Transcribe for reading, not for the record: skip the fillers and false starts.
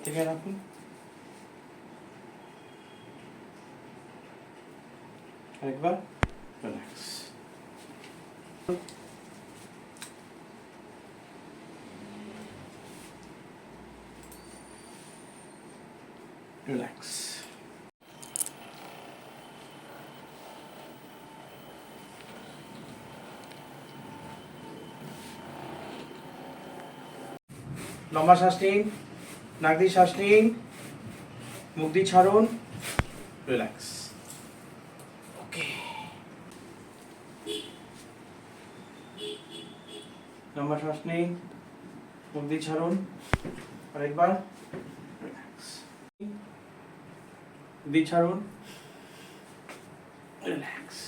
থেকে রাখুন। আরেকবার রিল্যাক্স। রিল্যাক্স। লম্বা শ্বাস নিন, নাক দিয়ে শ্বাস নিন, মুখ দিয়ে ছাড়ুন, রিল্যাক্স। ওকে, লম্বা শ্বাস নিন, মুখ দিয়ে ছাড়ুন, আরেকবার রিল্যাক্স। দিয়ে ছাড়ুন, রিল্যাক্স।